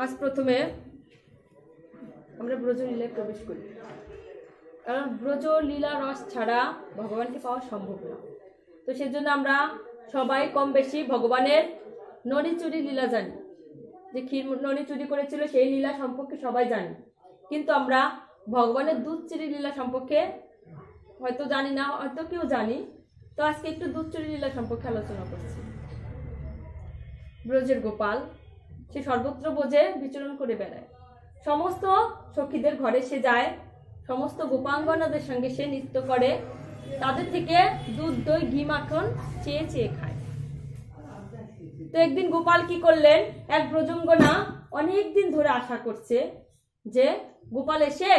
আজ প্রথমে আমরা ব্রজলীলায় প্রবেশ করি, কারণ ব্রজলীলা রস ছাড়া ভগবানকে পাওয়া সম্ভব না। তো সেজন্য আমরা সবাই কম বেশি ভগবানের নড়িচুরি লীলা জানি, যে ক্ষীর নড়ি চুরি করেছিল সেই লীলা সম্পর্কে সবাই জানি, কিন্তু আমরা ভগবানের দুধ চুরি লীলা সম্পর্কে হয়তো জানি না, হয়তো কেউ জানি। তো আজকে একটু দুধ চুরি লীলা সম্পর্কে আলোচনা করছি। ব্রজের গোপাল সে সর্বত্র ব্রজে বিচরণ করে বেড়ায়, সমস্ত সখীদের ঘরে সে যায়, সমস্ত গোপাঙ্গনাদের সঙ্গে সে নৃত্য করে, তাদের থেকে দুধ দই ঘি মাখন চেয়ে চেয়ে খায়। তো একদিন গোপাল কি করলেন, এক ব্রজঙ্গনা অনেক দিন ধরে আশা করছে যে গোপাল এসে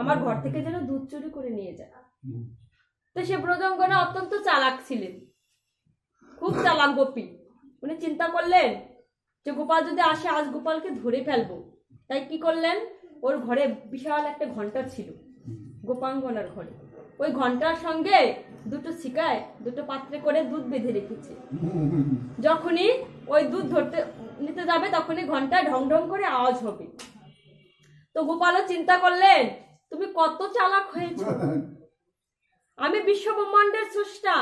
আমার ঘর থেকে যেন দুধ চুরি করে নিয়ে যায়। তো সে ব্রজঙ্গনা অত্যন্ত চালাক ছিলেন, খুব চালাক গোপী। উনি চিন্তা করলেন যে গোপাল যদি আসে আজ গোপালকে ধরে ফেলবো। তাই কি করলেন, ওর ঘরে বিশাল একটা ঘন্টা ছিল, গোপাঙ্গনার ঘরে। ওই ঘন্টার সঙ্গে দুটো শিকায় দুটো পাত্রে করে দুধ বেঁধে রেখেছে। যখনই ওই দুধ ধরতে নিতে যাবে তখনই ঘন্টা ঢং ঢং করে আওয়াজ হবে। তো গোপালও চিন্তা করলেন, তুমি কত চালাক হয়েছ, আমি বিশ্ব ব্রহ্মাণ্ডের স্রষ্টা,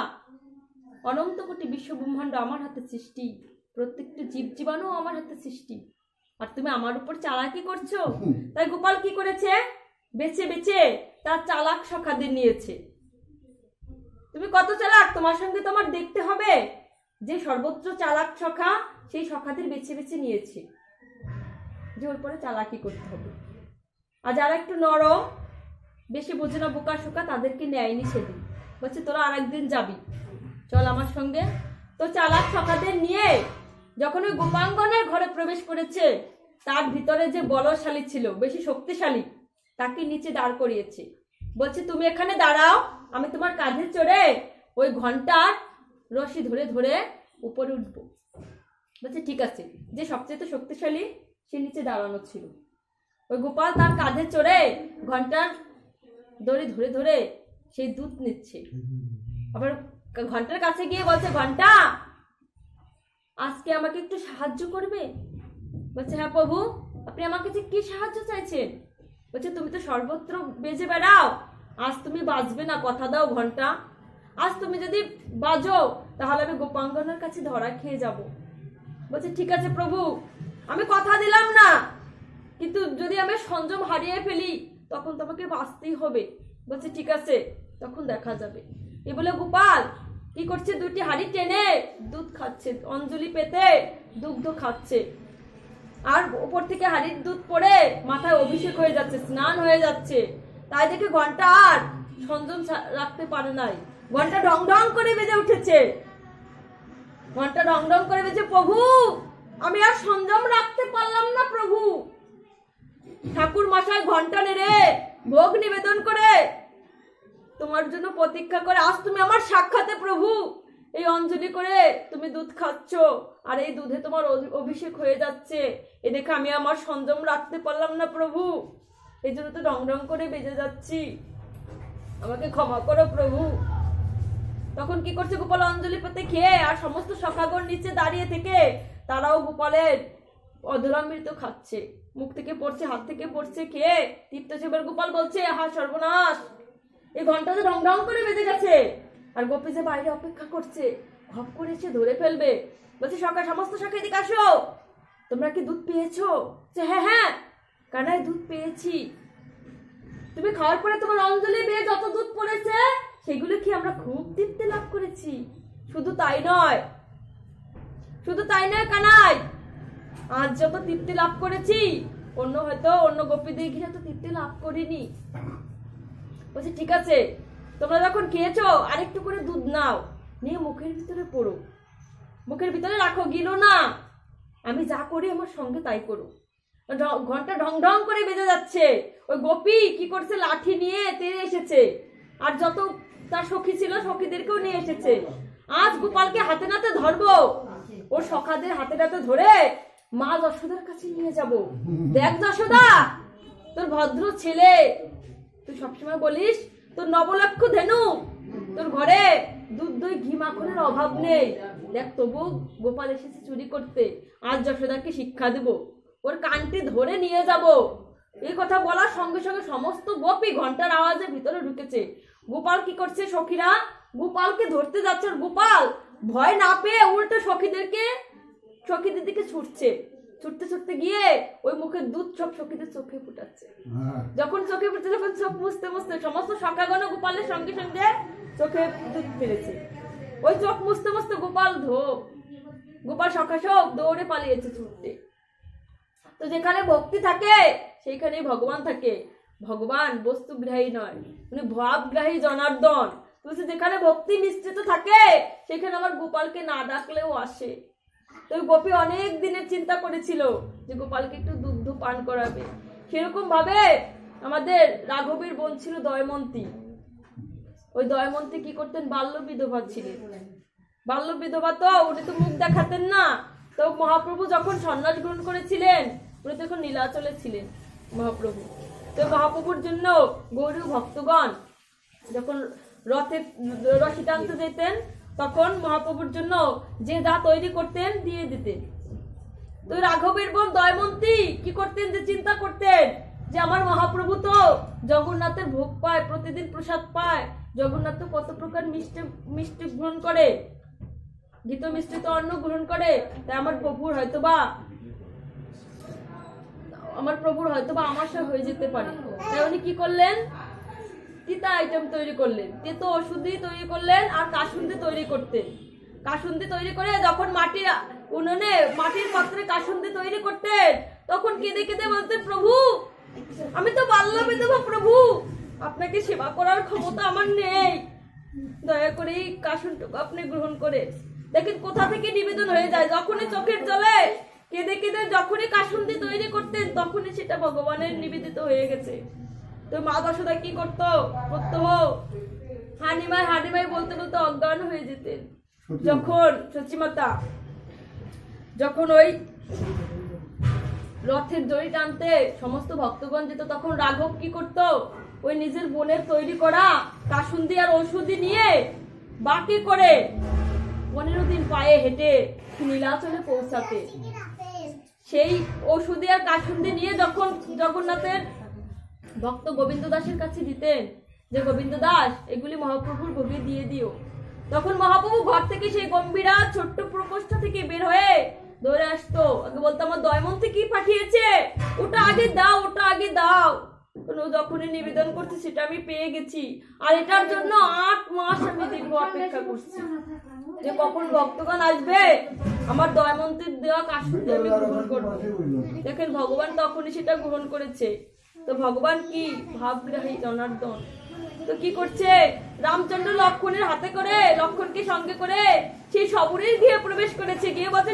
অনন্ত কোটি বিশ্ব ব্রহ্মাণ্ড আমার হাতে সৃষ্টি, প্রত্যেকটি জীব জীবাণু আমার হাতে সৃষ্টি, আর তুমি আমার উপর চালাকি করছো। তাই গোপাল কি করেছে, বেছে বেছে তার চালাক সখাদের নিয়েছে। তুমি কত চালাক, তোমার সঙ্গে তোমার দেখতে হবে। যে সর্বত্র চালাক সখা, সেই সখাদের বেছে বেছে নিয়েছে, যে ওর পরে চালাকি করতে হবে। আর যারা একটু নরম, বেশি বোঝে না, বোকা শোকা, তাদেরকে নেয়নি সেদিন। বলছে তোরা আর একদিন যাবি, চল আমার সঙ্গে। তো চালাক সখাদের নিয়ে যখন ওই গোপাঙ্গনের ঘরে প্রবেশ করেছে, তার ভিতরে যে বলশালী ছিল, বেশি শক্তিশালী, তাকে নিচে দাঁড় করিয়েছে। বলছে তুমি এখানে দাঁড়াও, আমি তোমার কাঁধে চড়ে ওই ঘন্টার রশি ধরে ধরে উপরে উঠবো। বলছে ঠিক আছে। যে সবচেয়ে শক্তিশালী সে নিচে দাঁড়ানো ছিল। ওই গোপাল তার কাঁধে চড়ে ঘন্টার দড়ি ধরে ধরে সেই দুধ নিচ্ছে। আবার ঘন্টার কাছে গিয়ে বলছে, ঘন্টা আজকে আমাকে একটু সাহায্য করবে? বলছে হ্যাঁ প্রভু, আপনি আমার কাছে কি সাহায্য চাইছেন? বলছে তুমি তো সর্বত্র বেজে বেড়াও, আজ তুমি বাজবে না, কথা দাও ঘন্টা। আজ তুমি যদি বাজো তাহলে আমি গোপাঙ্গনার কাছে ধরা খেয়ে যাব। বলছে ঠিক আছে প্রভু, আমি কথা দিলাম না, কিন্তু যদি আমি সংযম হারিয়ে ফেলি তখন তোমাকে বাঁচতেই হবে। বলছে ঠিক আছে, তখন দেখা যাবে। এই বলে গোপাল কি করছে, দুটি হাঁড়ি টেনে দুধ খাচ্ছে, অঞ্জলি পেতে দুগ্ধ খাচ্ছে। আর উপর থেকে হাঁড়ির দুধ পড়ে মাথায় অভিষেক হয়ে যাচ্ছে, স্নান হয়ে যাচ্ছে। তাই দেখে ঘন্টা আর সংযম রাখতে পারে নাই, ঘন্টা ঢং ঢং করে বেজে উঠেছে। ঘন্টা ঢং ঢং করে বেজে, প্রভু আমি আর সংযম রাখতে পারলাম না প্রভু। ঠাকুর মশাই ঘন্টা নেড়ে ভোগ নিবেদন করে তোমার জন্য প্রতীক্ষা করে, আজ তুমি আমার সাক্ষাতে প্রভু এই অঞ্জলি করে তুমি দুধ খাচ্ছ, আর এই দুধে তোমার অভিষেক হয়ে যাচ্ছে। এ দেখে আমি আমার সংযম রাখতে পারলাম না প্রভু, এই জন্য তো ডং ডং করে বেজে যাচ্ছি, আমাকে ক্ষমা করো প্রভু। তখন কি করছে, গোপাল অঞ্জলি পেতে খেয়ে আর সমস্ত সখাগণ নিচে দাঁড়িয়ে থেকে তারাও গোপালের অধরামৃত খাচ্ছে, মুখ থেকে পড়ছে, হাত থেকে পড়ছে, খেয়ে তৃপ্ত। এবার গোপাল বলছে, হা সর্বনাশ, এই ঘন্টা তো ঢং ঢং করে বেজে গেছে, আর গোপী যে বাইরে অপেক্ষা করছে, ঘপ করে সে ধরে ফেলবে। বলছে সমস্ত সখা এদিকে আসো, তোমরা কি দুধ পেয়েছো? হ্যাঁ হ্যাঁ কানাই দুধ পেয়েছি। তুমি খাওয়ার পরে তোমার অঞ্জলি পেয়ে যত দুধ পড়েছে সেগুলো কি আমরা খুব তৃপ্তি লাভ করেছি। শুধু তাই নয় কানাই, আজ যত তৃপ্তি লাভ করেছি অন্য গোপীদের ঘিরে তো তৃপ্তি লাভ করিনি। বলছে ঠিক আছে, তোমরা যখন খেয়েছো আরেকটু করে দুধ নাও, নিয়ে মুখের ভিতরে পড়ো, মুখের ভিতরে রাখো, গিলো না। আমি যা করি আমার সঙ্গে তাই করো। ঘন্টা ঢং ঢং করে বেজে যাচ্ছে। ওই গোপী কি করছে, লাঠি নিয়ে তেড়ে এসেছে, আর যত তার সখী ছিল সখীদেরকেও নিয়ে এসেছে। আজ গোপালকে হাতে নাতে ধরবো, ওর সখাদের হাতে নাতে ধরে মা যশোদার কাছে নিয়ে যাব। দেখ যশোদা, তোর ভদ্র ছেলে, তুই সবসময় বলিস তোর নবলক্ষ ধেনু, তোর ঘরে দুধ দই ঘি মাখনের অভাব নেই। দেখ তবু গোপাল এসেছে চুরি করতে, আজ যশোদাকে শিক্ষা দেব। ওর কানটি ধরে নিয়ে যাব। এই কথা বলার সঙ্গে সঙ্গে সমস্ত গোপী ঘন্টার আওয়াজে ভিতরে ঢুকেছে। গোপাল কি করছে, সখীরা গোপালকে ধরতে যাচ্ছে, আর গোপাল ভয় না পেয়ে উল্টো সখীদের দিকে ছুটছে। ছুটতে ছুটতে গিয়ে ওই মুখের দুধ সব সখীদের চোখে ফুটাচ্ছে। যখন চোখে ফুটছে, যখন চোখ মুছতে মুছতে সমস্ত সখাগণ গোপালের সঙ্গে সঙ্গে চোখে দুধ ফেলেছে। ওই চোখ মুছতে মুছতে গোপাল সখা সব দৌড়ে পালিয়েছে ছুটতে। তো যেখানে ভক্তি থাকে সেইখানেই ভগবান থাকে। ভগবান বস্তুগ্রাহী নয়, মানে ভাবগ্রাহী জনার্দন। বলছে যেখানে ভক্তি মিশ্রিত থাকে সেখানে আমার গোপালকে না ডাকলেও আসে। তো গোপী অনেক দিনের চিন্তা করেছিল যে গোপালকে একটু দুগ্ধ পান করাবে। সেরকম ভাবে আমাদের রাঘবীর বোন ছিল দয়মন্তী। ওই দয়মন্তী কি করতেন, বাল্য বিধবা ছিলেন। বাল্য বিধবা তো উনি তো মুখ দেখাতেন না। তো মহাপ্রভু যখন সন্ন্যাস গ্রহণ করেছিলেন উনি তখন নীলাচলে ছিলেন মহাপ্রভু। তো মহাপ্রভুর জন্য গৌরী ভক্তগণ যখন রথে রশি টানতে যেতেন তখন মহাপ্রভুর জন্য যে যা তৈরি করতেন দিয়ে দিতেন। তো রাঘবের বোন দয়মন্তী কি করতেন, যে চিন্তা করতেন যে আমার মহাপ্রভু তো জগন্নাথের ভোগ পায়, প্রতিদিন প্রসাদ পায়, জগন্নাথ তো কত প্রকার মিষ্টি গ্রহণ করে, গীত মিষ্টিত অন্ন গ্রহণ করে, তাই আমার প্রভুর হয়তোবা আমাশা হয়ে যেতে পারে। তাই উনি কি করলেন, তিতা আইটেম তৈরি করলেন, তেতো ওষুধি তৈরি করলেন, আর কাসুন্দি তৈরি করতেন। কাসুন্দি তৈরি করে যখন মাটির পাত্রে কাসুন্দি তৈরি করতেন তখন কেঁদে কেঁদে বলতেন, প্রভু আমি তো বাল্য বিধবা, প্রভু আপনাকে সেবা করার ক্ষমতা আমার নেই, দয়া করে এই কাসুনটুকু আপনি গ্রহণ করে দেখেন কোথা থেকে নিবেদন হয়ে যায়। যখনই চোখের জলে কেঁদে কেঁদে যখনই কাসুন্দি তৈরি করতেন তখনই সেটা ভগবানের নিবেদিত হয়ে গেছে। তো মা যশোদা কি করতো, প্রত্যহ হানিমাই বলতে বলতে অজ্ঞান হয়ে যেতেন। যখন সচিমাতা যখন ওই রথের দড়ি টানতে সমস্ত ভক্তগণ যেত তখন রাঘব কি করত, ওই নিজের বোনের তৈরি করা কাসুন্দি আর ঔষধি নিয়ে বাকি করে 15 দিন পায়ে হেঁটে নীলাচলে পৌঁছাতে। সেই ঔষধি আর কাসুন্দি নিয়ে যখন জগন্নাথের ভক্ত গোবিন্দ দাসের কাছে দিতেন যে গোবিন্দ দাস এগুলি মহাপ্রভুর ভোগে দিয়ে দিও, তখন মহাপ্রভু ঘর থেকে সেই গম্ভীরা ছোট্ট প্রকোষ্ঠ থেকে বের হয়ে দৌড়ে আসতো। আগে বলতো আমার দয়মন্তী কি পাঠিয়েছে, ওটা আগে দাও, ওটা আগে দাও। যখনই নিবেদন করছে সেটা আমি পেয়ে গেছি, আর এটার জন্য 8 মাস আমি দীর্ঘ অপেক্ষা করছি যে কখন ভক্তগণ আসবে আমার দয়মন্তীর দেওয়া কাসুন্দি আমি গ্রহণ করবো। দেখেন ভগবান তখনই সেটা গ্রহণ করেছে। তো ভগবান কি ভাবগ্রাহী জনার্দন। তো কি করছে, রামচন্দ্র লক্ষণের হাতে করে, লক্ষণকে সঙ্গে করে সেই সবরীর গৃহে প্রবেশ করেছে। গিয়ে বলছে,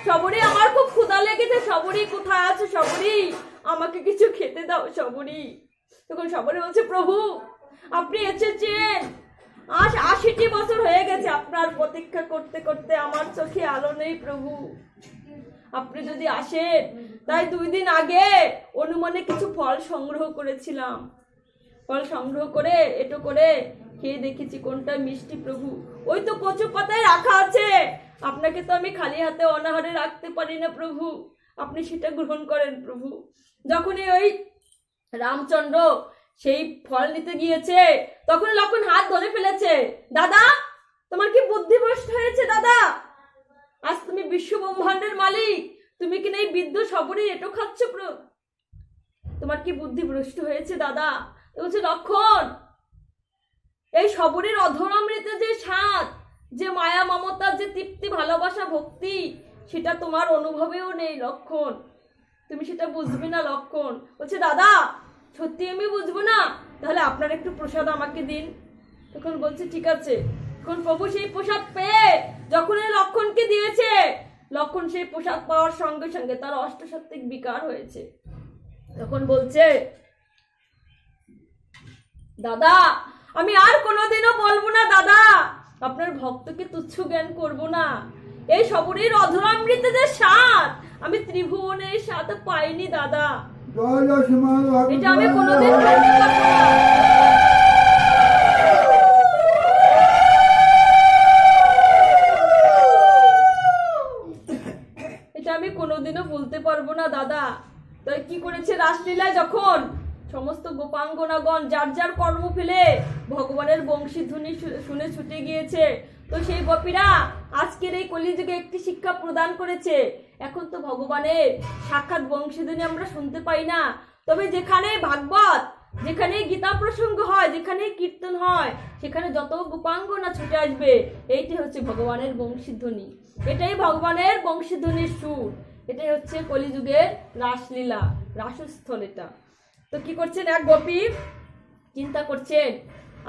সবরী আমার খুব ক্ষুধা লেগেছে, সবরী কোথায় আছে, সবরী আমাকে কিছু খেতে দাও সবরী। তখন সবরী বলছে, প্রভু আপনি এসেছেন, 80টি বছর হয়ে গেছে আপনার প্রতীক্ষা করতে করতে আমার চোখে আলো নেই প্রভু, আপনি যদি আসেন। তাই 2 দিন আগে অনুমানে কিছু ফল সংগ্রহ করেছিলাম, ফল সংগ্রহ করে এটো করে খেয়ে দেখেছি কোনটা মিষ্টি প্রভু। ওই তো কচু পাতায় রাখা আছে, আপনাকে তো আমি খালি হাতে অনাহারে রাখতে পারি না প্রভু, আপনি সেটা গ্রহণ করেন প্রভু। যখনই ওই রামচন্দ্র সেই ফল নিতে গিয়েছে তখন লক্ষণ হাত ধরে ফেলেছে, দাদা তোমার কি বুদ্ধিভ্রষ্ট হয়েছে দাদা, আজ তুমি বিশ্ব ব্রহ্মাণ্ডের মালিক, তুমি কিনা এই বৃদ্ধ সবরী এটো খাচ্ছ, তোমার কি বুদ্ধিভ্রষ্ট হয়েছে দাদা। বলছে, লক্ষণ এই সবরীর অধরামৃতে যে স্বাদ, যে মায়া মমতার যে তৃপ্তি, ভালোবাসা, ভক্তি, সেটা তোমার অনুভবেও নেই লক্ষণ, তুমি সেটা বুঝবে না লক্ষণ। বলছে, দাদা সত্যি আমি বুঝবো না, তাহলে আপনার একটু প্রসাদ আমাকে দিন। তখন বলছে, ঠিক আছে। তখন প্রভু সেই প্রসাদ পেয়ে যখন এই লক্ষণকে দিয়েছে, লক্ষণ সেই প্রসাদ পাওয়ার সঙ্গে সঙ্গে তার অষ্টসাত্ত্বিক বিকার হয়েছে। তখন বলছে, দাদা আমি আর কোনোদিনও বলবো না দাদা, আপনার ভক্তকে তুচ্ছ জ্ঞান করবো না, এই সবরীর অধরামৃতে যে স্বাদ আমি ত্রিভুবনের স্বাদ পাইনি দাদা, এটা আমি কোনোদিন বলতে পারবো না। এটা আমি কোনোদিন কোনোদিনও ভুলতে পারবো না দাদা। তাই কি করেছে রাসলীলায় যখন সমস্ত গোপাঙ্গনাগণ যার যার কর্ম ফেলে ভগবানের বংশীধ্বনি শুনে ছুটে গিয়েছে, তো সেই গোপীরা আজকের এই কলিযুগে একটি শিক্ষা প্রদান করেছে। এখন তো ভগবানের সাক্ষাৎ বংশীধ্বনি আমরা শুনতে পাই না, তবে যেখানে ভাগবত, যেখানে গীতা প্রসঙ্গ হয়, যেখানে কীর্তন হয়, সেখানে যত গোপাঙ্গনা ছুটে আসবে। এইটি হচ্ছে ভগবানের বংশীধ্বনি, এটাই ভগবানের বংশীধ্বনির সুর, এটাই হচ্ছে কলিযুগের রাসলীলা, রাসস্থল এটা। তো কি করছেন, এক গোপী চিন্তা করছেন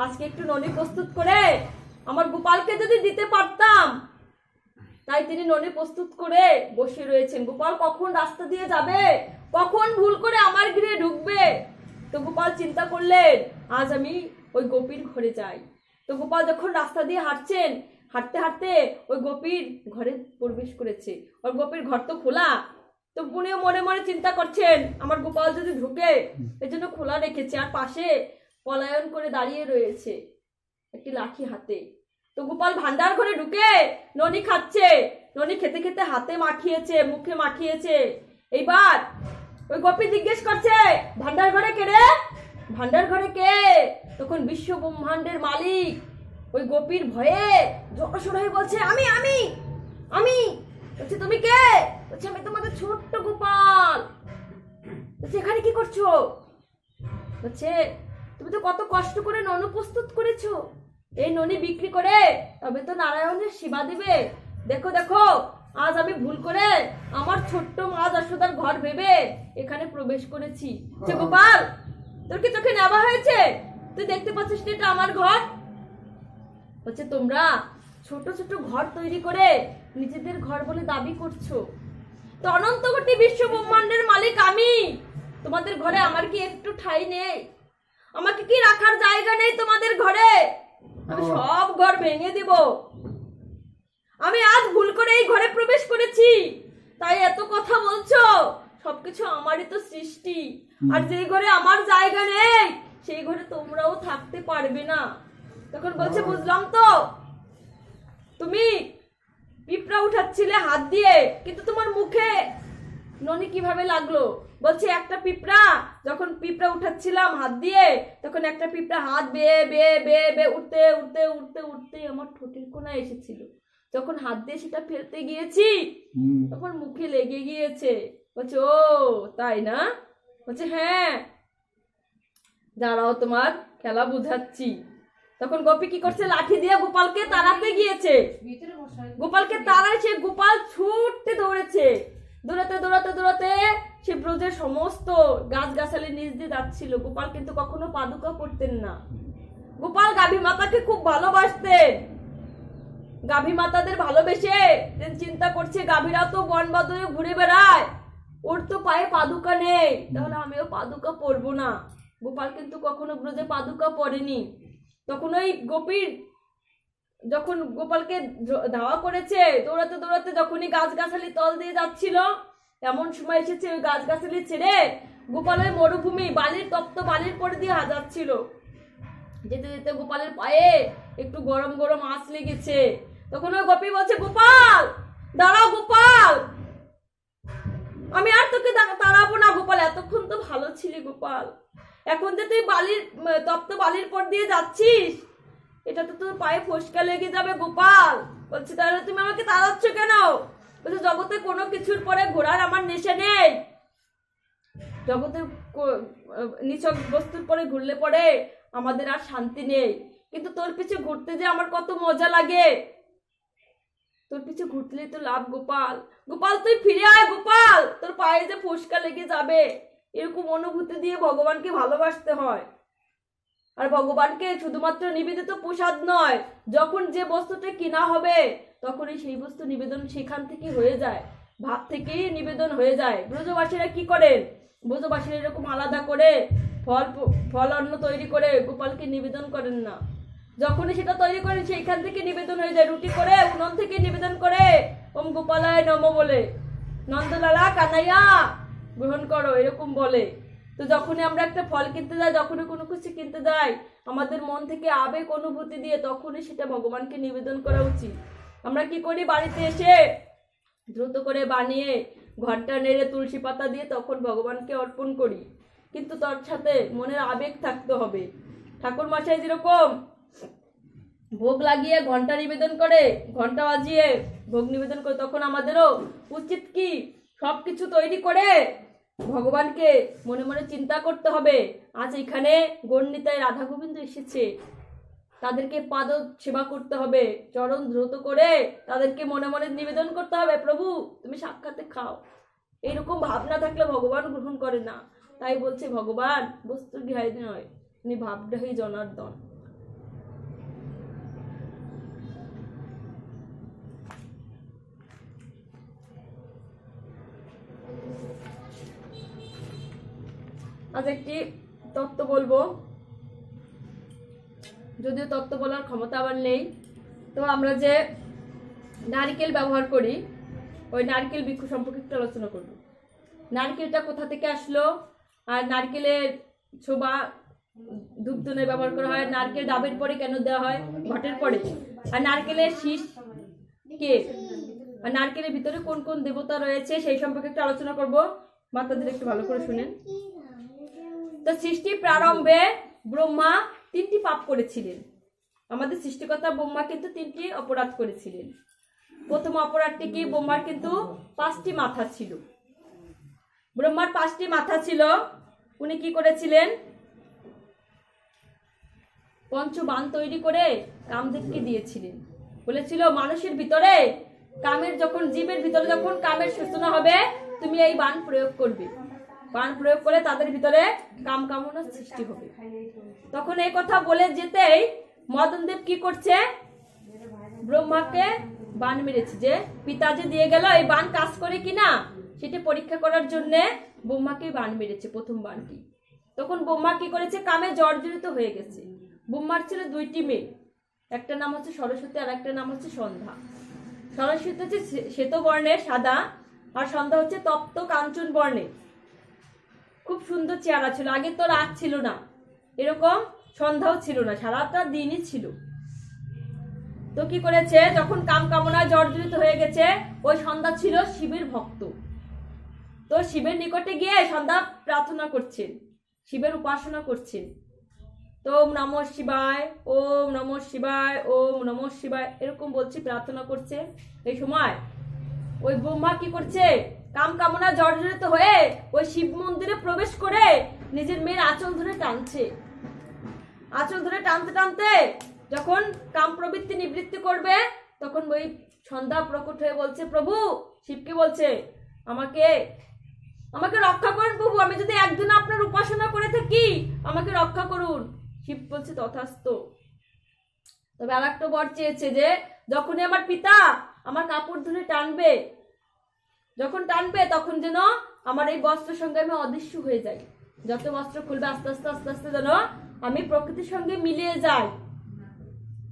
আজকে একটু ননি প্রস্তুত করে আমার গোপালকে যদি দিতে পারতাম। তাই তিনি ননি প্রস্তুত করে বসে রয়েছেন। গোপাল কখন রাস্তা দিয়ে যাবে, কখন ভুল করে আমার গৃহে ঢুকবে। তো গোপাল চিন্তা করলেন আজ আমি ওই গোপীর ঘরে যাই। তো গোপাল যখন রাস্তা দিয়ে হাঁটছেন, হাঁটতে হাঁটতে ওই গোপীর ঘরে প্রবেশ করেছে। ওই গোপীর ঘর তো খোলা, তো উনিও মনে মনে চিন্তা করছেন আমার গোপাল যদি ঢুকে, এই জন্য খোলা রেখেছে। আর পাশে পলায়ন করে দাঁড়িয়ে রয়েছে একটি লাঠি হাতে। তো গোপাল ভান্ডার ঘরে ঢুকে ননি খাচ্ছে, ননি খেতে খেতে হাতে মাখিয়েছে, মুখে মাখিয়েছে। এইবার ওই গোপী জিজ্ঞেস করছে ভান্ডার ঘরে কে রে, ভান্ডার ঘরে কে? তখন বিশ্ব ব্রহ্মাণ্ডের মালিক ওই গোপীর ভয়ে জড়সড় হয়ে বলছে আমি আমি আমি। বলছে তুমি কে? বলছে আমি তোমাদের ছোট্ট গোপাল। বলছে এখানে কি করছো? বলছে তুমি তো কত কষ্ট করে ননি প্রস্তুত করেছো, এই ননি বিক্রি করে তবে তো নারায়ণের সেবা দিবে। দেখো দেখো আজ আমি ভুল করে আমার ছোট্ট মা যশোদার ঘর ভেবে এখানে প্রবেশ করেছি। যে গোপাল তোর কি চোখে নেওয়া হয়েছে? তুই দেখতে পাচ্ছিস এটা আমার ঘর। বলছে তোমরা ছোট ছোট ঘর তৈরি করে নিজেদের ঘর বলে দাবি করছো, তো অনন্ত কোটি বিশ্ব ব্রহ্মাণ্ডের মালিক আমি, তোমাদের ঘরে আমার কি একটু ঠাঁই নেই? আমাকে কি রাখার জায়গা নেই তোমাদের ঘরে? আমি সব ঘর ভেঙে দিব। আমি আজ ভুল করে এই ঘরে প্রবেশ করেছি, তাই এত কথা বলছো। সবকিছু আমারই তো সৃষ্টি, আর যে ঘরে আমার জায়গা নেই সেই ঘরে তোমরাও থাকতে পারবে না। তখন বলছে বুঝলাম তো, তুমি পিঁপড়া উঠাচ্ছিলে হাত দিয়ে, কিন্তু তোমার মুখে ননি কিভাবে লাগলো? বলছে একটা পিঁপড়া, যখন পিঁপড়া উঠাচ্ছিলাম হাত দিয়ে, তখন একটা পিঁপড়া হাত বেয়ে বেয়ে বেয়ে বেয়ে উঠতে উঠতে উঠতে উঠতে আমার ঠোঁটের কোনায় এসেছিল। যখন হাত দিয়ে সেটা ফেলতে গিয়েছি তখন মুখে লেগে গিয়েছে। বলছে ও তাই না? বলছে হ্যাঁ, দাঁড়াও তোমার খেলা বুঝাচ্ছি। তখন গোপী কি করছে, লাঠি দিয়ে গোপালকে তাড়াতে গিয়েছে। গোপালকে তাড়ায় সে গোপাল ছুটতে দৌড়েছে। দৌড়াতে দৌড়াতে দৌড়াতে সে ব্রজের সমস্ত গাছগাছালি নিচ দিয়ে যাচ্ছিল। গোপাল কিন্তু কখনো পাদুকা পড়তেন না। গোপাল গাভী মাতাকে খুব ভালোবাসতেন। গাভী মাতাদের ভালোবেসে চিন্তা করছে গাভীরা তো বন বাদরে ঘুরে বেড়ায়, ওর তো পায়ে পাদুকা নেই, তাহলে আমিও পাদুকা পরবো না। গোপাল কিন্তু কখনো ব্রজে পাদুকা পরেনি। তখন ওই গোপীর যখন গোপালকে ধাওয়া করেছে, দৌড়াতে দৌড়াতে যখনই গাছগাছালি তল দিয়ে যাচ্ছিল, এমন সময় এসেছে ওই গাছগাছালি ছেড়ে গোপালের মরুভূমি বালির তপ্ত বালির পরে দিয়ে যাচ্ছিল। যেতে যেতে গোপালের পায়ে একটু গরম গরম আঁচ লেগেছে। তখন ওই গোপী বলছে গোপাল দাঁড়াও, গোপাল আমি আর তোকে তাড়াবো না। গোপাল এতক্ষণ তো ভালো ছিলি গোপাল, এখন যে তুই বালির তপ্ত বালির পর দিয়ে যাচ্ছিস, এটা তো তোর পায়ে ফসকা লেগে যাবে গোপাল। বলছে তাহলে তুমি আমাকে তাড়াচ্ছ কেন? বলছে জগতে কোনো কিছুর পরে ঘোরার আমার নেশা নেই। জগতের নিছক বস্তুর পরে ঘুরলে পরে আমাদের আর শান্তি নেই, কিন্তু তোর পিছে ঘুরতে যে আমার কত মজা লাগে। তোর পিছে ঘুরলেই তো লাভ গোপাল। গোপাল তুই ফিরে আয় গোপাল, তোর পায়ে যে ফসকা লেগে যাবে। এরকম অনুভূতি দিয়ে ভগবানকে ভালোবাসতে হয়। আর ভগবানকে শুধুমাত্র নিবেদিত প্রসাদ নয়, যখন যে বস্তুটা কিনা হবে তখনই সেই বস্তু নিবেদন সেখান থেকে হয়ে যায়, ভাব থেকেই নিবেদন হয়ে যায়। ব্রজবাসীরা কি করেন, ব্রজবাসীরা এরকম আলাদা করে ফল অন্ন তৈরি করে গোপালকে নিবেদন করেন না। যখনই সেটা তৈরি করেন সেইখান থেকে নিবেদন হয়ে যায়। রুটি করে উনুন থেকে নিবেদন করে ওম গোপালায় নমঃ বলে, নন্দলালা কানাইয়া গ্রহণ করো এরকম বলে। তো যখনই আমরা একটা ফল কিনতে যাই, যখনই কোনো কিছু কিনতে যাই, আমাদের মন থেকে আবেগ অনুভূতি দিয়ে তখনই সেটা ভগবানকে নিবেদন করা উচিত। আমরা কি করি, বাড়িতে এসে দ্রুত করে বানিয়ে ঘন্টা নেড়ে তুলসী পাতা দিয়ে তখন ভগবানকে অর্পণ করি, কিন্তু তার সাথে মনের আবেগ থাকতে হবে। ঠাকুর মশাই যেরকম ভোগ লাগিয়ে ঘন্টা নিবেদন করে, ঘন্টা বাজিয়ে ভোগ নিবেদন করে, তখন আমাদেরও উচিত কি সবকিছু তৈরি করে ভগবানকে মনে মনে চিন্তা করতে হবে। আজ এখানে গণ্ডিতায় রাধা গোবিন্দ এসেছে, তাদেরকে পাদ সেবা করতে হবে, চরণ দ্রুত করে তাদেরকে মনে মনে নিবেদন করতে হবে, প্রভু তুমি সাক্ষাতে খাও। এইরকম ভাবনা থাকলে ভগবান গ্রহণ করে না। তাই বলছে ভগবান বস্তু গৃহায় নয়, উনি ভাবডাহি জনার্দন। আজ একটি তত্ত্ব বলবো, যদিও তত্ত্ব বলার ক্ষমতা আবার নেই। তো আমরা যে নারকেল ব্যবহার করি, ওই নারকেল বৃক্ষ সম্পর্কে একটু আলোচনা করব। নারকেলটা কোথা থেকে আসলো, আর নারকেলের ছোবা ধূপধুনে ব্যবহার করা হয়, নারকেল ডাবের পরে কেন দেওয়া হয়, ঘটের পরে, আর নারকেলের শীষ কে, আর নারকেলের ভিতরে কোন কোন দেবতা রয়েছে সেই সম্পর্কে একটু আলোচনা করব। মাতাদের একটু ভালো করে শুনেন। তো সৃষ্টি প্রারম্ভে ব্রহ্মা 3টি পাপ করেছিলেন। আমাদের সৃষ্টিকর্তা ব্রহ্মা কিন্তু 3টি অপরাধ করেছিলেন। প্রথম অপরাধটি কি, ব্রহ্মার কিন্তু 5টি মাথা ছিল। ব্রহ্মার 5টি মাথা ছিল। উনি কি করেছিলেন, পঞ্চবাণ তৈরি করে কামদেবকে দিয়েছিলেন। বলেছিল মানুষের ভিতরে কামের যখন, জীবের ভিতরে যখন কামের সূচনা হবে, তুমি এই বাণ প্রয়োগ করবে। বাণ প্রয়োগ করে তাদের ভিতরে কাম কামনার সৃষ্টি হবে। তখন এই কথা বলে যেতেই মদনদেব কি করছে, ব্রহ্মাকে বাণ মেরেছে। যে পিতা যে দিয়ে গেল, এই বাণ কাজ করে কিনা সেটা পরীক্ষা করার জন্য ব্রহ্মাকে বাণ মেরেছে, প্রথম বাণটি। তখন ব্রহ্মা কি করেছে, কামে জর্জরিত হয়ে গেছে। ব্রহ্মার ছিল 2টি মেয়ে, একটা নাম হচ্ছে সরস্বতী আর একটা নাম হচ্ছে সন্ধ্যা। সরস্বতী হচ্ছে শ্বেত বর্ণের সাদা, আর সন্ধ্যা হচ্ছে তপ্ত কাঞ্চন বর্ণের। খুব সুন্দর চেহারা ছিল। আগে তো রাত ছিল না, এরকম সন্ধ্যাও ছিল না, সারাটা দিনই ছিল। তো কি করেছে, যখন কাম কামনা জর্জরিত হয়ে গেছে, ওই সন্ধ্যা ছিল শিবের ভক্ত। তো শিবের নিকটে গিয়ে সন্ধ্যা প্রার্থনা করছেন, শিবের উপাসনা করছেন। তো ওম নমঃ শিবায়, ওম নমঃ শিবায়, ওম নমঃ শিবায় এরকম বলছি, প্রার্থনা করছে। এই সময় ওই ব্রহ্মা কি করছে, কাম কামনা জর্জরিত হয়ে ওই শিব মন্দিরে প্রবেশ করে নিজের মেয়ের আঁচল ধরে টানছে। আঁচল ধরে টানতে টানতে যখন কাম প্রবৃত্তি নিবৃত্তি করবে, তখন ওই সন্ধ্যা প্রকট হয়ে বলছে, প্রভু শিবকে বলছে, আমাকে আমাকে রক্ষা করুন প্রভু, আমি যদি একদিন আপনার উপাসনা করে থাকি আমাকে রক্ষা করুন। শিব বলছে তথাস্তু। তবে আর একটা বর চেয়েছে যে যখনই আমার পিতা আমার কাপড় ধরে টানবে, যখন টানবে তখন যেন আমার এই বস্ত্রের সঙ্গে আমি অদৃশ্য হয়ে যাই। যত বস্ত্র খুলবে আস্তে আস্তে আস্তে আস্তে যেন আমি প্রকৃতির সঙ্গে মিলিয়ে যাই।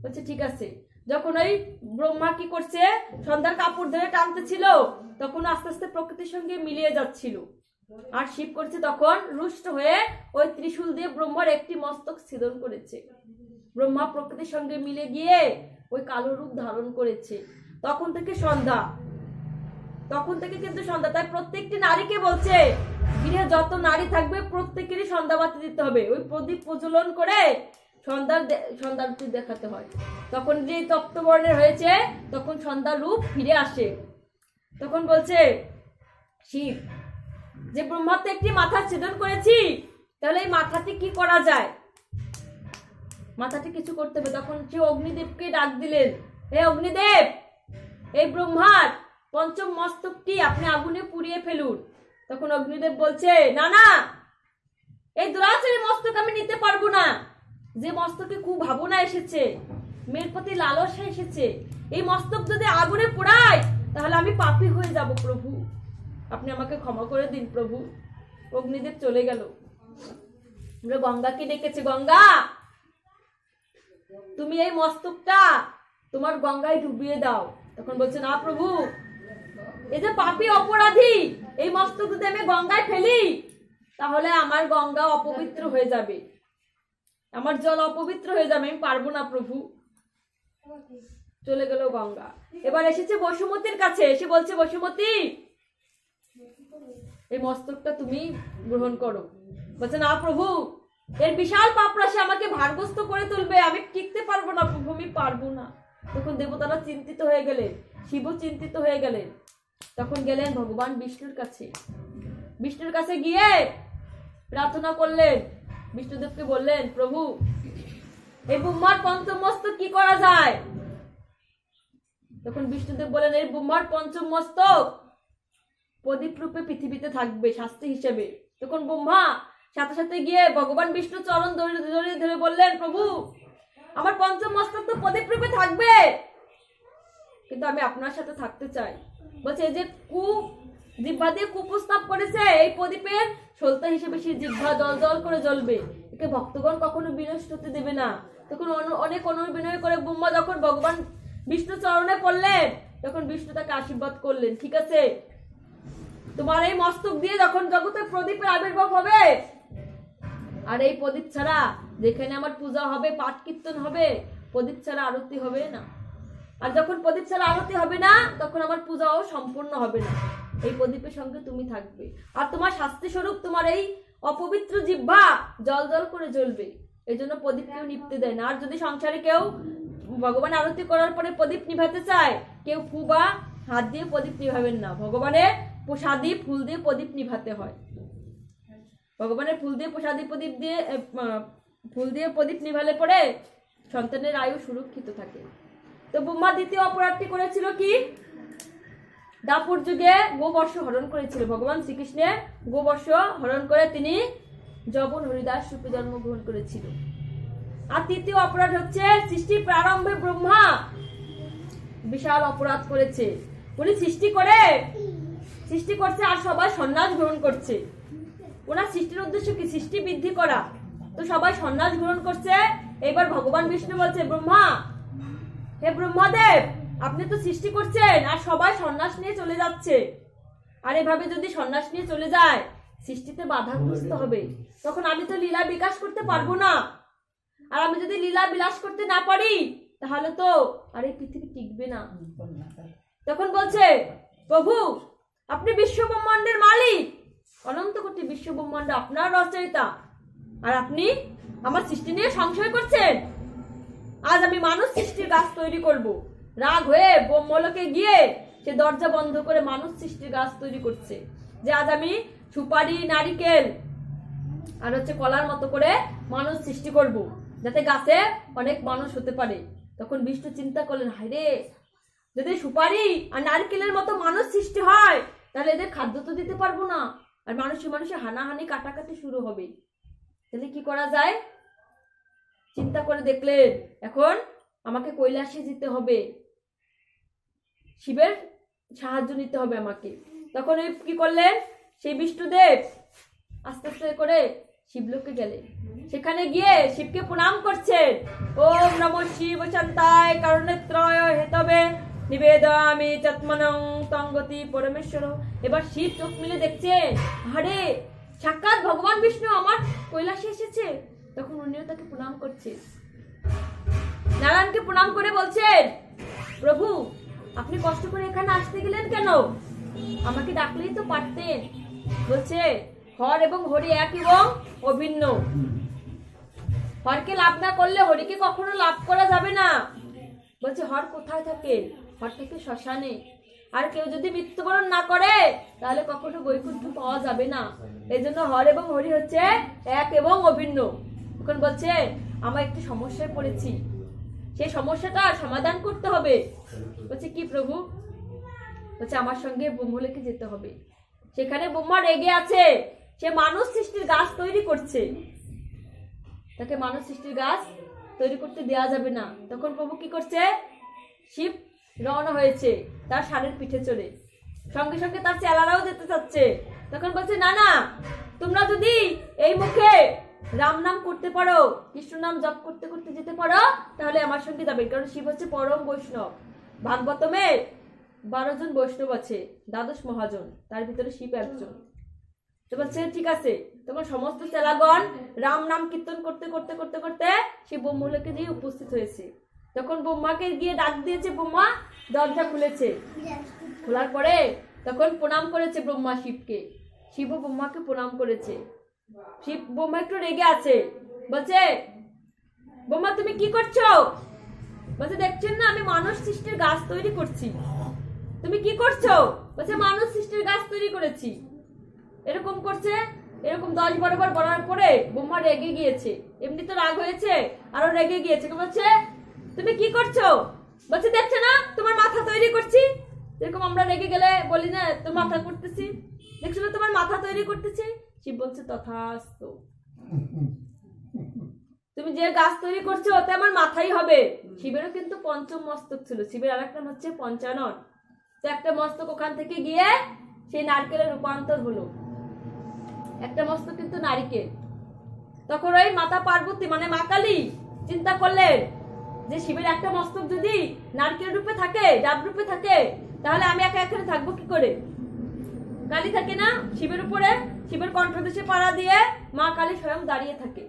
বলছে ঠিক আছে। যখন ওই ব্রহ্মা কি করছে, সন্ধ্যার কাপড় ধরে টানতেছিল, তখন আস্তে আস্তে প্রকৃতির সঙ্গে মিলিয়ে যাচ্ছিল। আর শিব করছে তখন রুষ্ট হয়ে ওই ত্রিশূল দিয়ে ব্রহ্মার একটি মস্তক ছেদন করেছে। ব্রহ্মা প্রকৃতির সঙ্গে মিলে গিয়ে ওই কালো রূপ ধারণ করেছে। তখন থেকে সন্ধ্যা, তখন থেকে কিন্তু সন্ধ্যা। তাই প্রত্যেকটি নারীকে বলছে, গৃহে যত নারী থাকবে প্রত্যেকেরই সন্ধ্যাবাতি দিতে হবে। ওই প্রদীপ প্রজ্বলন করে সন্ধ্যারূপ দেখাতে হয়। তখন যে তপ্তবর্ণের হয়েছে, তখন সন্ধ্যার রূপ ফিরে আসে। তখন বলছে শিব, যে ব্রহ্মাতে একটি মাথা ছেদন করেছি, তাহলে এই মাথাটি কি করা যায়, মাথাটি কিছু করতে হবে। তখন সে অগ্নিদেবকে ডাক দিলেন, হে অগ্নিদেব, এই ব্রহ্মার পঞ্চম মস্তকটি আপনি আগুনে পুড়িয়ে ফেলুন। তখন অগ্নিদেব বলছে, না না, এই দুরাচারী মস্তক আমি নিতে পারবো না। যে মস্তকে খুব ভাবনা এসেছে, মেয়ের প্রতি লালসা এসেছে, এই মস্তক যদি আগুনে পোড়ায় তাহলে আমি পাপী হয়ে যাব প্রভু, আপনি আমাকে ক্ষমা করে দিন প্রভু। অগ্নিদেব চলে গেল। গঙ্গাকে ডেকেছে, গঙ্গা তুমি এই মস্তকটা তোমার গঙ্গায় ডুবিয়ে দাও। তখন বলছে, না প্রভু, এই যে পাপী অপরাধী, এই মস্তক যদি আমি গঙ্গায় ফেলি তাহলে আমার গঙ্গা অপবিত্র হয়ে যাবে, আমার জল অপবিত্র হয়ে যাবে, আমি পারবো না প্রভু। চলে গেল গঙ্গা। এবার এসেছে বসুমতীর কাছে, এসে বলছে, বসুমতী এই মস্তকটা তুমি গ্রহণ করো। বলছে না প্রভু, এর বিশাল পাপ রাশি আমাকে ভারগ্রস্ত করে তুলবে, আমি টিকতে পারবো না প্রভু, আমি পারবো না। তখন দেবতারা চিন্তিত হয়ে গেলেন, শিবও চিন্তিত হয়ে গেলেন। তখন গেলেন ভগবান বিষ্ণুর কাছে। বিষ্ণুর কাছে গিয়ে প্রার্থনা করলেন, বিষ্ণুদেবকে বললেন, প্রভু এই ব্রহ্মার পঞ্চম মস্তক কি করা যায়? তখন বিষ্ণুদেব বলেন, এই ব্রহ্মার পঞ্চম মস্তক প্রদীপ রূপে পৃথিবীতে থাকবে শাস্তি হিসেবে। তখন ব্রহ্মা সাথে সাথে গিয়ে ভগবান বিষ্ণু চরণ জড়িয়ে ধরে বললেন, প্রভু আমার পঞ্চম মস্তক তো প্রদীপ রূপে থাকবে, কিন্তু আমি আপনার সাথে থাকতে চাই। বলছে এই যে জিহ্বা দিয়ে কুপ্রস্তাব করেছে, এই প্রদীপের সলতা হিসেবে সে জিহ্বা জল জল করে জ্বলবে, একে ভক্তগণ কখনো বিনষ্ট হতে দেবে না। তখন অনেক অনুবিনয় করে ব্রহ্মা যখন ভগবান বিষ্ণু চরণে পড়লেন, তখন বিষ্ণু তাকে আশীর্বাদ করলেন, ঠিক আছে তোমার এই মস্তক দিয়ে যখন জগতে প্রদীপের আবির্ভাব হবে, আর এই প্রদীপ ছাড়া যেখানে আমার পূজা হবে, পাঠ কীর্তন হবে, প্রদীপ ছাড়া আরতি হবে না। আর যখন প্রদীপ ছাড়া আরতি হবে না, তখন আমার পূজাও সম্পূর্ণ হবে না। এই প্রদীপের সঙ্গে তুমি থাকবে, আর তোমার শাস্তি স্বরূপ তোমার এই অপবিত্র জিহ্বা জল জল করে জ্বলবে। এই জন্য প্রদীপ কেউ নিভতে দেয় না। আর যদি সংসারে কেউ ভগবান আরতি করার পরে প্রদীপ নিভাতে চায়, কেউ ফু বা হাত দিয়ে প্রদীপ নিভাবেন না। ভগবানের প্রসাদী ফুল দিয়ে প্রদীপ নিভাতে হয়। ভগবানের ফুল দিয়ে প্রসাদী প্রদীপ দিয়ে ফুল দিয়ে প্রদীপ নিভালে পরে সন্তানের আয়ু সুরক্ষিত থাকে। তো ব্রহ্মা দ্বিতীয় অপরাধটি করেছিল কি? দাপুর যুগে গোবর্ষ হরণ করেছিল। ভগবান শ্রীকৃষ্ণের গোবর্ষ হরণ করে তিনি যবন হরিদাস রূপে জন্মগ্রহণ করেছিল। আর তৃতীয় অপরাধ হচ্ছে সৃষ্টির প্রারম্ভে ব্রহ্মা বিশাল অপরাধ করেছে। উনি সৃষ্টি করছে আর সবাই সন্ন্যাস গ্রহণ করছে। ওনার সৃষ্টির উদ্দেশ্য কি? সৃষ্টি বৃদ্ধি করা। তো সবাই সন্ন্যাস গ্রহণ করছে। এবার ভগবান বিষ্ণু বলছে, ব্রহ্মা, হে ব্রহ্মাদেব, আপনি তো সৃষ্টি করছেন আর সবাই সন্ন্যাস নিয়ে চলে যাচ্ছে, আর এভাবে যদি সন্ন্যাস নিয়ে চলে যায় সৃষ্টিতে বাধাগ্রস্ত হবে, তখন আমি তো লীলা বিকাশ করতে পারবো না। আর আমি যদি লীলা বিলাস করতে না পারি, তাহলে তো আর এই পৃথিবী টিকবে না। তখন বলছে, প্রভু আপনি বিশ্ব ব্রহ্মাণ্ডের মালিক, অনন্ত কোটি বিশ্ব ব্রহ্মাণ্ড আপনার রচয়িতা, আর আপনি আমার সৃষ্টি নিয়ে সংশয় করছেন। আজ আমি মানুষ সৃষ্টির গাছ তৈরি করব। রাগ হয়ে ব্রহ্মলোকে গিয়ে সে দরজা বন্ধ করে মানুষ সৃষ্টির গাছ তৈরি করছে, যে আজ আমি সুপারি, নারিকেল আর কলার মতো করে মানুষ সৃষ্টি করব, যাতে গাছে অনেক মানুষ হতে পারে। তখন বিষ্ণু চিন্তা করলেন, হায়রে, যদি সুপারি আর নারকেলের মতো মানুষ সৃষ্টি হয়, তাহলে এদের খাদ্য তো দিতে পারবো না, আর মানুষে হানাহানি কাটাকাটি শুরু হবে। তাহলে কি করা যায়? চিন্তা করে দেখলেন, এখন আমাকে কৈলাসে যেতে হবে, শিবের সাহায্য নিতে হবে আমাকে। তখন কি করলেন? সেই বিষ্ণুদেব আস্তে আস্তে করে শিবলোকে গেলেন। সেখানে গিয়ে শিবকে প্রণাম করছেন, ওম নমঃ শিব চন্তায় কারণেত্রয় হেতবে নিবেদয়ামি চত্মনং তঙ্গতি পরমেশ্বর। এবার শিব চোখ মিলে দেখছেন, আরে সাক্ষাৎ ভগবান বিষ্ণু আমার কৈলাসে এসেছে। তখন উনিও তাকে প্রণাম করছে, নারায়ণকে প্রণাম করে বলছেন, প্রভু আপনি কষ্ট করে এখানে আসতে গেলেন কেন? আমাকে ডাকলেই তো পারতেন। বলছে, হর এবং হরি এক এবং অভিন্ন। হরকে লাভ না করলে হরিকে কখনো লাভ করা যাবে না। বলছে, হর কোথায় থাকে? হর থাকে শ্মশানে। আর কেউ যদি মৃত্যুবরণ না করে, তাহলে কখনো বৈকুণ্ঠ পাওয়া যাবে না। এই জন্য হর এবং হরি হচ্ছে এক এবং অভিন্ন। এখন বলছে, আমরা একটু সমস্যায় পড়েছি, সেই সমস্যাটা সমাধান করতে হবে। বলছে, কি প্রভু? বলছে, আমার সঙ্গে ব্রহ্মলোকে যেতে হবে। সেখানে ব্রহ্মা রেগে আছে, সে মানুষ সৃষ্টির গাছ তৈরি করছে, তাকে মানুষ সৃষ্টির গাছ তৈরি করতে দেওয়া যাবে না। তখন প্রভু কি করছে? শিব রওনা হয়েছে তার ষাঁড়ের পিঠে চড়ে, সঙ্গে সঙ্গে তার চেলারাও যেতে চাচ্ছে। তখন বলছে, না না, তোমরা যদি এই মুখে রাম নাম করতে পারো, কৃষ্ণ নাম জপ করতে করতে যেতে পারো, তাহলে আমার সঙ্গে যাবে। কারণ শিব হচ্ছে পরম বৈষ্ণব। ভাগবতমে 12 জন বৈষ্ণব আছে, দ্বাদশ মহাজন, তার ভিতরে শিব একজন। তো বলছে, ঠিক আছে। তখন সমস্ত চেলাগণ রাম নাম কীর্তন করতে করতে করতে করতে সে ব্রহ্মলোকে গিয়ে উপস্থিত হয়েছে। তখন ব্রহ্মাকে গিয়ে ডাক দিয়েছে, ব্রহ্মা দরজা খুলেছে। খোলার পরে তখন প্রণাম করেছে ব্রহ্মা শিবকে, শিব ব্রহ্মাকে প্রণাম করেছে। শিব ব্রহ্মা একটু রেগে আছে, বলছে ব্রহ্মা তুমি কি করছো? বলছে দেখছেন না আমি মানুষ সৃষ্টির গাছ তৈরি করছি। তুমি কি করছো? বলছে মানুষ সৃষ্টির গাছ তৈরি করেছি। এরকম করছে, এরকম 10-12 বার বলার পরে ব্রহ্মা রেগে গিয়েছে, এমনি তো রাগ হয়েছে আরো রেগে গিয়েছে। বলছে তুমি কি করছো? বলছে দেখছো না তোমার মাথা তৈরি করছি। যেরকম আমরা রেগে গেলে বলি না তোর মাথা করতেছি, দেখছো না তোমার মাথা তৈরি করতেছি। শিব বলছে তথাস্তু, তুমি যে গাছ তৈরি করছো ওতে আমার মাথাই হবে। শিবেরও কিন্তু পঞ্চম মস্তক ছিল, শিবের আর একটা হচ্ছে পঞ্চানন। তো একটা মস্তক ওখান থেকে গিয়ে সেই নারকেলের রূপান্তর হলো, একটা মস্তক কিন্তু নারিকেল। তখন ওই মাতা পার্বতী মানে মা কালী চিন্তা করলেন যে শিবের একটা মস্তক যদি নারকেল রূপে থাকে, ডাব রূপে থাকে, তাহলে আমি একা এখানে থাকবো কি করে? কালী থাকে না শিবের উপরে, শিবের কণ্ঠদেশে পাড়া দিয়ে মা কালী স্বয়ং দাঁড়িয়ে থাকে।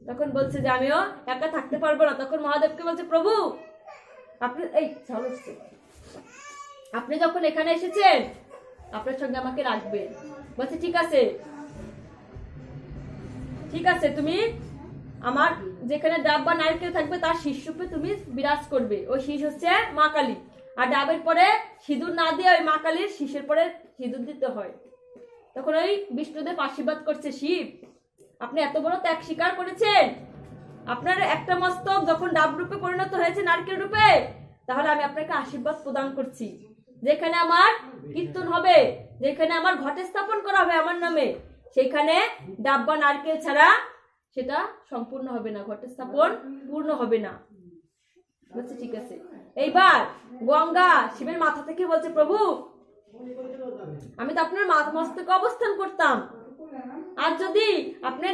তখন বলছে যে আমিও একা থাকতে পারবো না। তখন মহাদেবকে বলছে প্রভু আপনি আপনি যখন এখানে এসেছেন আপনার সঙ্গে আমাকে রাখবেন। বলছে ঠিক আছে, ঠিক আছে, তুমি আমার যেখানে ডাব বা নারকেল থাকবে তার শীষ রূপে তুমি বিরাজ করবে। ওই শীষ হচ্ছে মা কালী, আর ডাবের পরে সিঁদুর না দিয়ে ওই মা কালীর শীষের পরে সিঁদুর দিতে হয়। তখন ওই বিষ্ণুদেব আশীর্বাদ করছে শিব আপনি এত বড় ত্যাগ স্বীকার করেছেন, আপনার একটা মস্তক যখন ডাব রূপে পরিণত হয়েছে নারকেল রূপে, তাহলে আমি আপনাকে আশীর্বাদ প্রদান করছি। যেখানে আমার কীর্তন হবে, যেখানে আমার ঘটে স্থাপন করা হবে আমার নামে, সেখানে ডাব বা নারকেল ছাড়া সেটা সম্পূর্ণ হবে না, ঘটে স্থাপন পূর্ণ হবে না। বলছে ঠিক আছে। এইবার গঙ্গা শিবের মাথা থেকে বলছে প্রভু আমি তো আপনার মস্তকে অবস্থান করতাম, আর যদি আপনি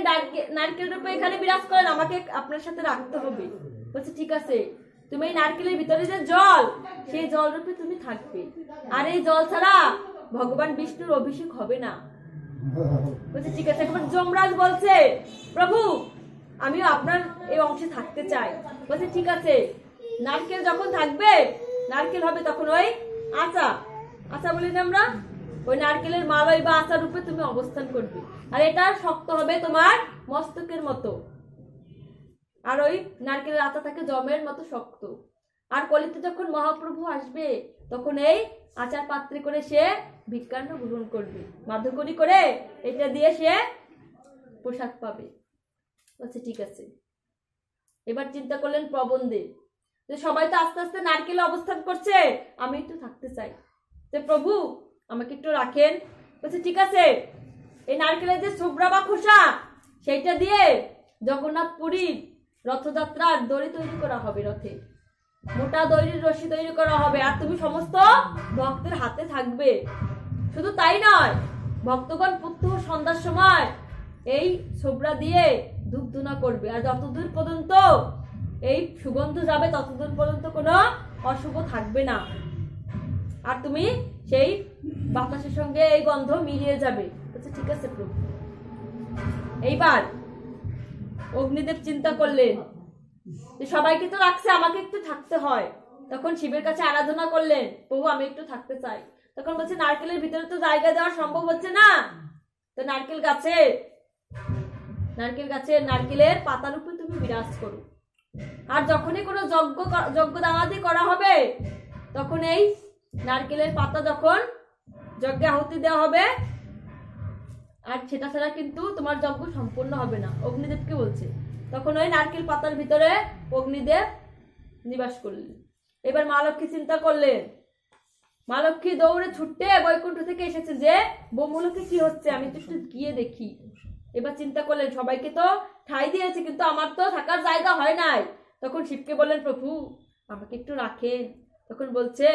নারকেল রূপে এখানে বিরাজ করেন আমাকে আপনার সাথে রাখতে হবে। বলছে ঠিক আছে, তুমি এই নারকেলের ভিতরে যে জল, সেই জল রূপে তুমি থাকবে, আর এই জল ছাড়া ভগবান বিষ্ণুর অভিষেক হবে না। বলছে ঠিক আছে। একবার যমরাজ বলছে প্রভু আমিও আপনার এই অংশে থাকতে চাই। বলছে ঠিক আছে, নারকেল যখন থাকবে, নারকেল হবে তখন ওই আচা, আচা বলি না আমরা, ওই নারকেলের মালাই বা আচা রূপে তুমি অবস্থান করবে, আর এটা শক্ত হবে তোমার মস্তকের মতো, আর ওই নারকেলের আচা থাকে জমের মতো শক্ত। আর কলিতে যখন মহাপ্রভু আসবে তখন এই আচার পাত্রে করে সে ভিক্ষান্ন গ্রহণ করবে, মাধ্যকরী করে এটা দিয়ে সে প্রসাদ পাবে। বলছে ঠিক আছে। এবার চিন্তা করলেন প্রবন্ধে যে সবাই তো আস্তে আস্তে নারকেলে অবস্থান করছে, আমি একটু থাকতে চাই, যে প্রভু আমাকে একটু রাখেন। বলছে ঠিক আছে, এই নারকেলের যে ছোবড়া বা খোসা সেইটা দিয়ে জগন্নাথ পুরীর রথযাত্রার দড়ি তৈরি করা হবে, রথে মোটা দড়ির রশি তৈরি করা হবে, আর তুমি সমস্ত ভক্তের হাতে থাকবে। শুধু তাই নয়, ভক্তগণ প্রত্যহ সন্ধ্যার সময় এই ছোবড়া দিয়ে ধূপ ধুনা করবে, আর যতদূর পর্যন্ত এই সুগন্ধ যাবে ততদূর পর্যন্ত কোনো অশুভ থাকবে না, আর তুমি সেই বাতাসের সঙ্গে এই গন্ধ মিলিয়ে যাবে। বলছে ঠিক আছে প্রভু। এইবার অগ্নিদেব চিন্তা করলেন যে সবাইকে তো রাখছে, আমাকে একটু থাকতে হয়। তখন শিবের কাছে আরাধনা করলেন প্রভু আমি একটু থাকতে চাই। তখন বলছে নারকেলের ভিতরে তো জায়গা দেওয়া সম্ভব হচ্ছে না, তো নারকেল গাছের নারকেলের পাতার উপরে তুমি বিরাজ করো, আর যখনই কোনো যজ্ঞ দানাদি করা হবে তখন এই নারকেলের পাতা যখন যজ্ঞে আহুতি দেওয়া হবে, আর সেটা ছাড়া কিন্তু তোমার যজ্ঞ সম্পূর্ণ হবে না, অগ্নিদেবকে বলছে। তখন ওই নারকেল পাতার ভিতরে অগ্নিদেব নিবাস করলেন। এবার মা লক্ষ্মী চিন্তা করলেন, মা লক্ষ্মী দৌড়ে ছুটে বৈকুণ্ঠ থেকে এসেছে যে ব্রহ্মলোকে কি হচ্ছে আমি তো একটু গিয়ে দেখি। এবার চিন্তা করলেন সবাইকে তো ঠাঁই দিয়েছে কিন্তু আমার তো থাকার জায়গা হয় নাই। তখন শিবকে বললেন প্রভু আমাকে একটু রাখেন। তখন বলছে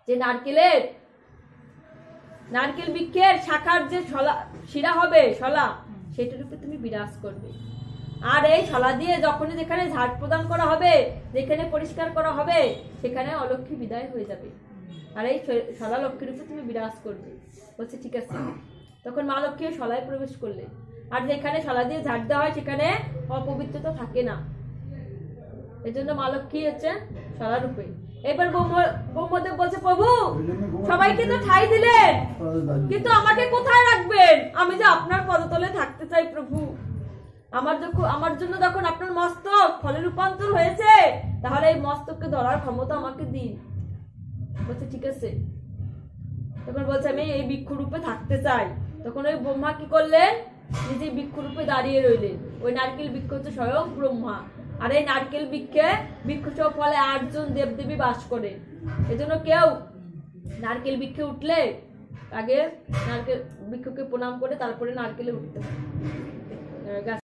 যে নারকেল বৃক্ষের শাখার যে শিরা হবে শলা, সেটার উপরে তুমি বিরাজ করবে, আর এই শলা দিয়ে যখনই যেখানে ঝাড় প্রদান করা হবে, যেখানে পরিষ্কার করা হবে, সেখানে অলক্ষ্মী বিদায় হয়ে যাবে, আর এই শলা লক্ষ্মীর উপরে তুমি বিরাজ করবে। বলছে ঠিক আছে। তখন মা লক্ষ্মী শলায় প্রবেশ করলেন, আর যেখানে শলা দিয়ে ঝাড় দেওয়া হয় সেখানে অপবিত্রতা থাকে না, এজন্য মা লক্ষ্মী হচ্ছে শলা রূপে। এবার ব্রহ্মদেব বলছে, প্রভু সবাইকে তো ঠাই দিলেন, কিন্তু আমাকে কোথায় রাখবেন? আমি যে আপনার পদতলে থাকতে চাই প্রভু। আমার জন্য যখন আপনার মস্তক ফলে রূপান্তর হয়েছে, তাহলে এই মস্তককে ধরার ক্ষমতা আমাকে দিন। বলছে ঠিক আছে। তখন বলছে আমি এই বৃক্ষরূপে থাকতে চাই। তখন ওই ব্রহ্মা কি করলেন? নিজে বৃক্ষরূপে দাঁড়িয়ে রইলেন। ওই নারকেল বৃক্ষ হচ্ছে স্বয়ং ব্রহ্মা। আর এই নারকেল বৃক্ষসহ ফলে 8 জন দেবদেবী বাস করে। এজন্য কেউ নারকেল বৃক্ষে উঠলে আগে নারকেল বৃক্ষকে প্রণাম করে তারপরে নারকেলে উঠতে হয়।